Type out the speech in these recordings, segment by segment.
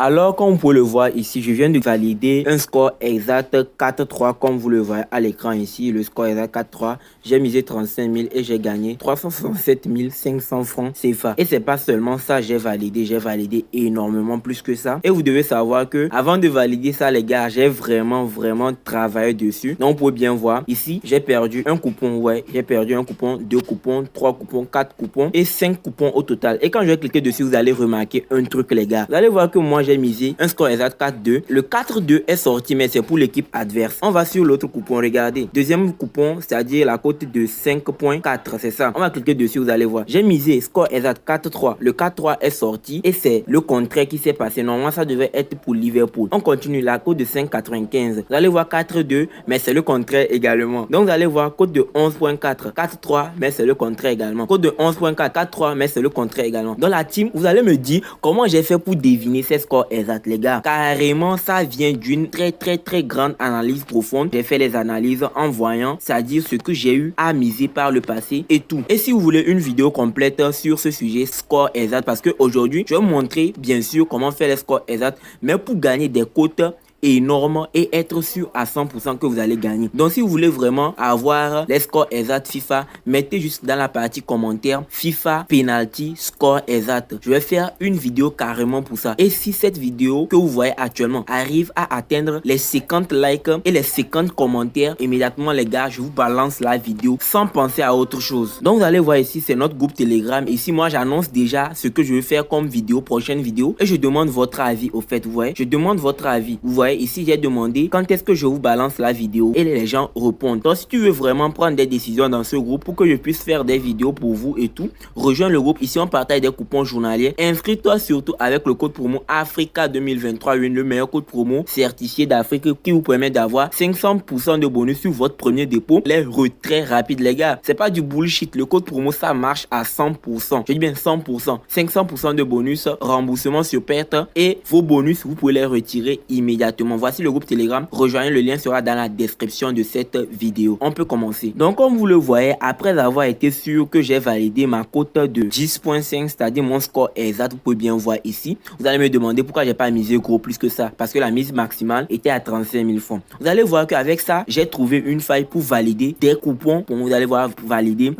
Alors, comme vous pouvez le voir ici, je viens de valider un score exact 4-3 comme vous le voyez à l'écran ici. Le score exact 4-3. J'ai misé 35 000 et j'ai gagné 367 500 francs CFA. Et c'est pas seulement ça, j'ai validé énormément plus que ça. Et vous devez savoir que avant de valider ça, les gars, j'ai vraiment travaillé dessus. Donc, vous pouvez bien voir ici, j'ai perdu un coupon, ouais, j'ai perdu un coupon, 2 coupons, 3 coupons, 4 coupons et 5 coupons au total. Et quand je vais cliquer dessus, vous allez remarquer un truc, les gars. Vous allez voir que moi, j'ai misé un score exact 4-2. Le 4-2 est sorti, mais c'est pour l'équipe adverse. On va sur l'autre coupon, regardez. Deuxième coupon, c'est-à-dire la cote de 5.4, c'est ça. On va cliquer dessus, vous allez voir. J'ai misé score exact 4-3. Le 4-3 est sorti et c'est le contraire qui s'est passé. Normalement, ça devait être pour Liverpool. On continue, la cote de 5.95. Vous allez voir 4-2, mais c'est le contraire également. Donc, vous allez voir cote de 11.4. 4-3, mais c'est le contraire également. Cote de 11.4. 4-3, mais c'est le contraire également. Dans la team, vous allez me dire comment j'ai fait pour deviner ces scores exacts, les gars. Carrément, ça vient d'une très grande analyse profonde. J'ai fait les analyses en voyant, c'est-à-dire ce que j'ai eu à miser par le passé et tout. Et si vous voulez une vidéo complète sur ce sujet, score exact, parce que aujourd'hui, je vais vous montrer bien sûr comment faire les scores exacts, mais pour gagner des cotes énorme et être sûr à 100% que vous allez gagner. Donc si vous voulez vraiment avoir les scores exacts FIFA, mettez juste dans la partie commentaire FIFA penalty score exact. Je vais faire une vidéo carrément pour ça. Et si cette vidéo que vous voyez actuellement arrive à atteindre les 50 likes et les 50 commentaires, immédiatement les gars, je vous balance la vidéo sans penser à autre chose. Donc vous allez voir ici, c'est notre groupe Telegram. Ici moi j'annonce déjà ce que je vais faire comme vidéo, prochaine vidéo, et je demande votre avis au fait, vous voyez. Je demande votre avis. Vous voyez ici, j'ai demandé quand est-ce que je vous balance la vidéo et les gens répondent. Donc si tu veux vraiment prendre des décisions dans ce groupe pour que je puisse faire des vidéos pour vous et tout, rejoins le groupe. Ici on partage des coupons journaliers. Inscris-toi surtout avec le code promo Africa 2023, le meilleur code promo certifié d'Afrique qui vous permet d'avoir 500% de bonus sur votre premier dépôt. Les retraits rapides, les gars, c'est pas du bullshit. Le code promo ça marche à 100%. Je dis bien 100%. 500% de bonus, remboursement sur perte, et vos bonus vous pouvez les retirer immédiatement. Voici le groupe Telegram. Rejoignez, le lien sera dans la description de cette vidéo. On peut commencer. Donc comme vous le voyez, après avoir été sûr que j'ai validé ma cote de 10.5, c'est-à-dire mon score exact, vous pouvez bien voir ici. Vous allez me demander pourquoi j'ai pas misé gros plus que ça, parce que la mise maximale était à 35 000 francs. Vous allez voir qu'avec ça, j'ai trouvé une faille pour valider des coupons. Bon, vous allez voir, valider,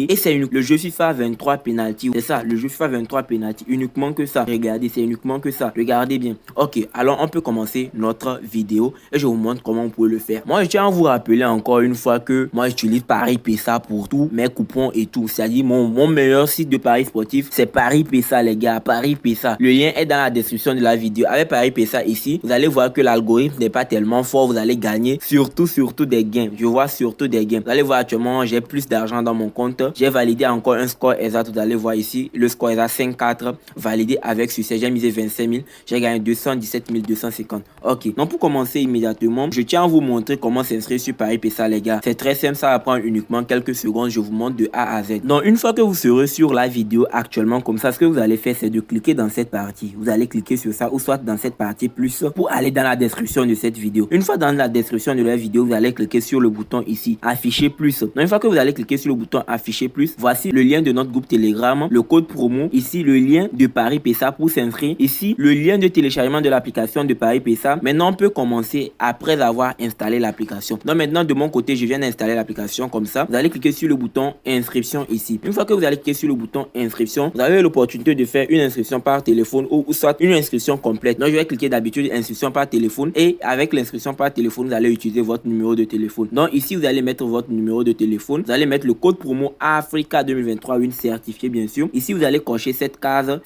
et c'est le jeu FIFA 23 penalty. C'est ça, le jeu FIFA 23 penalty, uniquement que ça. Regardez, c'est uniquement que ça. Regardez bien. Ok, alors on peut commencer notre vidéo et je vous montre comment vous pouvez le faire. Moi, je tiens à vous rappeler encore une fois que moi, j'utilise Paris PESA pour tous mes coupons et tout. C'est-à-dire mon meilleur site de paris sportif, c'est Paris PESA, les gars. Paris PESA. Le lien est dans la description de la vidéo. Avec Paris PESA ici, vous allez voir que l'algorithme n'est pas tellement fort. Vous allez gagner surtout des gains. Je vois surtout des gains. Vous allez voir actuellement, j'ai plus d'argent dans mon compte. J'ai validé encore un score exact. Vous allez voir ici, le score exact 5-4, validé avec succès. J'ai misé 25 000. J'ai gagné 217 250. Ok. Donc pour commencer immédiatement, je tiens à vous montrer comment s'inscrire sur Paris PESA, les gars. C'est très simple, ça va prendre uniquement quelques secondes. Je vous montre de A à Z. Donc une fois que vous serez sur la vidéo actuellement comme ça, ce que vous allez faire, c'est de cliquer dans cette partie. Vous allez cliquer sur ça ou soit dans cette partie plus pour aller dans la description de cette vidéo. Une fois dans la description de la vidéo, vous allez cliquer sur le bouton ici, afficher plus. Donc une fois que vous allez cliquer sur le bouton afficher plus, voici le lien de notre groupe Telegram, le code promo, ici le lien de Paris PESA pour s'inscrire, ici le lien de téléchargement de l'application de Paris PESA. Maintenant on peut commencer après avoir installé l'application. Donc maintenant de mon côté, je viens d'installer l'application comme ça. Vous allez cliquer sur le bouton inscription ici. Une fois que vous allez cliquer sur le bouton inscription, vous avez l'opportunité de faire une inscription par téléphone ou soit une inscription complète. Donc je vais cliquer d'habitude inscription par téléphone, et avec l'inscription par téléphone, vous allez utiliser votre numéro de téléphone. Donc ici vous allez mettre votre numéro de téléphone, vous allez mettre le code promo Africa 2023, une certifié bien sûr. Ici vous allez cocher cette case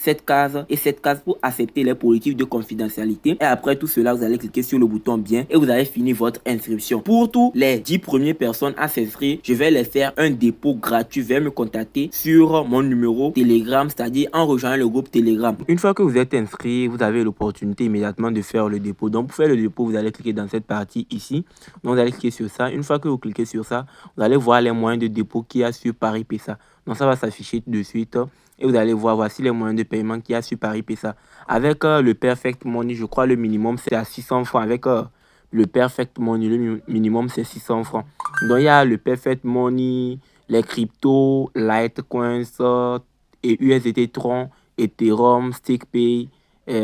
et cette case pour accepter les politiques de confidentialité, et après tout cela vous allez cliquer sur le bouton bien et vous allez finir votre inscription. Pour tous les 10 premières personnes à s'inscrire, je vais les faire un dépôt gratuit. Veuillez me contacter sur mon numéro Telegram, c'est-à-dire en rejoignant le groupe Telegram. Une fois que vous êtes inscrit, vous avez l'opportunité immédiatement de faire le dépôt. Donc pour faire le dépôt, vous allez cliquer dans cette partie ici. Donc vous allez cliquer sur ça. Une fois que vous cliquez sur ça, vous allez voir les moyens de dépôt qu'il y a sur Paris PESA. Donc ça va s'afficher de suite. Et vous allez voir, voici les moyens de paiement qu'il y a sur Paris PESA. Avec le Perfect Money, je crois le minimum c'est à 600 francs. Avec le Perfect Money, le minimum c'est 600 francs. Donc il y a le Perfect Money, les cryptos, Litecoins et USDT Tron, Ethereum, StickPay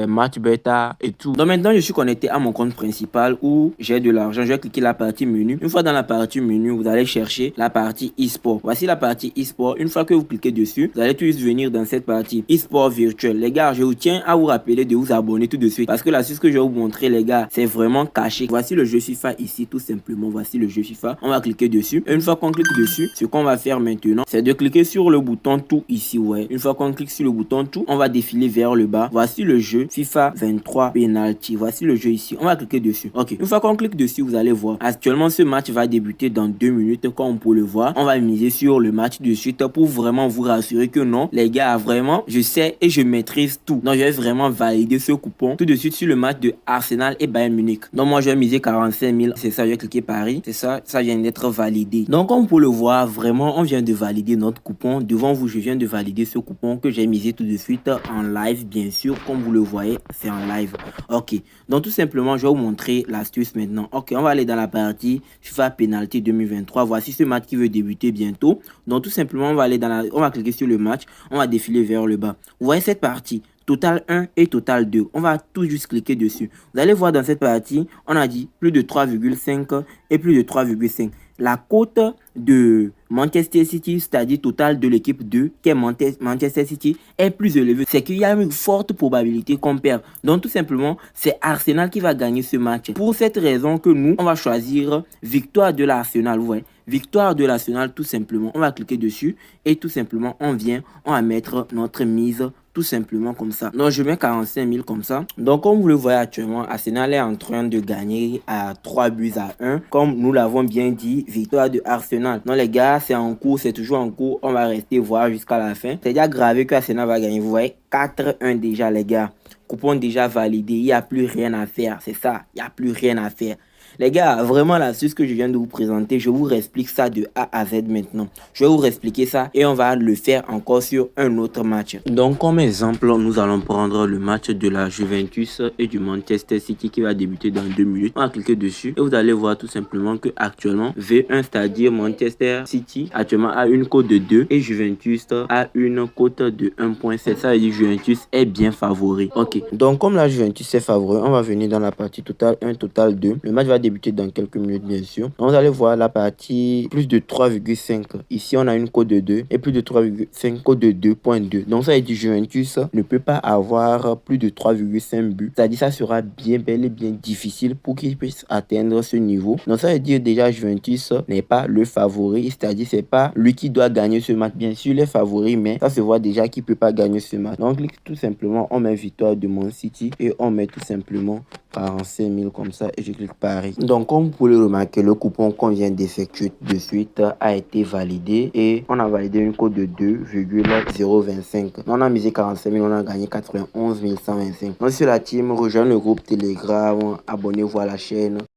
match bêta et tout. Donc maintenant, je suis connecté à mon compte principal où j'ai de l'argent. Je vais cliquer la partie menu. Une fois dans la partie menu, vous allez chercher la partie e-sport. Voici la partie e-sport. Une fois que vous cliquez dessus, vous allez tout de suite venir dans cette partie e-sport virtuel. Les gars, je vous tiens à vous rappeler de vous abonner tout de suite parce que l'astuce que je vais vous montrer, les gars, c'est vraiment caché. Voici le jeu FIFA ici, tout simplement. Voici le jeu FIFA. On va cliquer dessus. Et une fois qu'on clique dessus, ce qu'on va faire maintenant, c'est de cliquer sur le bouton tout ici. Ouais. Une fois qu'on clique sur le bouton tout, on va défiler vers le bas. Voici le jeu FIFA 23 Penalty. Voici le jeu ici. On va cliquer dessus. Ok. Une fois qu'on clique dessus, vous allez voir. Actuellement, ce match va débuter dans 2 minutes. Comme on peut le voir, on va miser sur le match de suite pour vraiment vous rassurer que non, les gars, vraiment, je sais et je maîtrise tout. Donc, je vais vraiment valider ce coupon tout de suite sur le match de Arsenal et Bayern Munich. Donc, moi, je vais miser 45 000. C'est ça, je vais cliquer Paris. C'est ça, ça vient d'être validé. Donc, comme vous le voir, vraiment, on vient de valider notre coupon. Devant vous, je viens de valider ce coupon que j'ai misé tout de suite en live, bien sûr. Comme vous le voyez, c'est en live. Ok. Donc, tout simplement, je vais vous montrer l'astuce maintenant. Ok, on va aller dans la partie FIFA Penalty 2023. Voici ce match qui veut débuter bientôt. Donc, tout simplement, on va aller on va cliquer sur le match. On va défiler vers le bas. Vous voyez cette partie? Total 1 et Total 2. On va tout juste cliquer dessus. Vous allez voir dans cette partie, on a dit plus de 3,5 et plus de 3,5. La cote de Manchester City, c'est-à-dire total de l'équipe 2, qui est Manchester City, est plus élevée. C'est qu'il y a une forte probabilité qu'on perd. Donc tout simplement, c'est Arsenal qui va gagner ce match. Pour cette raison que nous, on va choisir victoire de l'Arsenal. Ouais. Victoire de l'Arsenal, tout simplement. On va cliquer dessus et tout simplement, on va mettre notre mise tout simplement comme ça. Donc, je mets 45 000 comme ça. Donc, comme vous le voyez actuellement, Arsenal est en train de gagner à 3-1. Comme nous l'avons bien dit, victoire de Arsenal. Non, les gars, c'est en cours, c'est toujours en cours. On va rester voir jusqu'à la fin. C'est déjà gravé que Arsenal va gagner. Vous voyez, 4-1 déjà, les gars. Coupon déjà validé. Il n'y a plus rien à faire. C'est ça. Il n'y a plus rien à faire. Les gars, vraiment l'astuce que je viens de vous présenter, je vous explique ça de A à Z maintenant. Je vais vous expliquer ça et on va le faire encore sur un autre match. Donc comme exemple, nous allons prendre le match de la Juventus et du Manchester City qui va débuter dans 2 minutes. On va cliquer dessus et vous allez voir tout simplement que actuellement V1, c'est-à-dire Manchester City, actuellement a une cote de 2 et Juventus a une cote de 1.7. Ça veut dire Juventus est bien favori. Ok, donc comme la Juventus est favori, on va venir dans la partie totale 1, totale 2. Le match va débuter dans quelques minutes, bien sûr. Donc, vous allez voir la partie plus de 3,5. Ici, on a une cote de 2 et plus de 3,5 cote de 2.2. Donc, ça veut dire Juventus ne peut pas avoir plus de 3,5 buts. C'est-à-dire ça sera bel et bien difficile pour qu'il puisse atteindre ce niveau. Donc, ça veut dire déjà Juventus n'est pas le favori. C'est-à-dire c'est pas lui qui doit gagner ce match. Bien sûr, il est favori, mais ça se voit déjà qu'il peut pas gagner ce match. Donc, clique tout simplement, on met victoire de Man City et on met tout simplement 45 000 comme ça et je clique Paris. Donc comme vous pouvez le remarquer, le coupon qu'on vient d'effectuer de suite a été validé et on a validé une cote de 2,025. On a misé 45 000, on a gagné 91 125. Donc sur la team, rejoignez le groupe Telegram, abonnez-vous à la chaîne.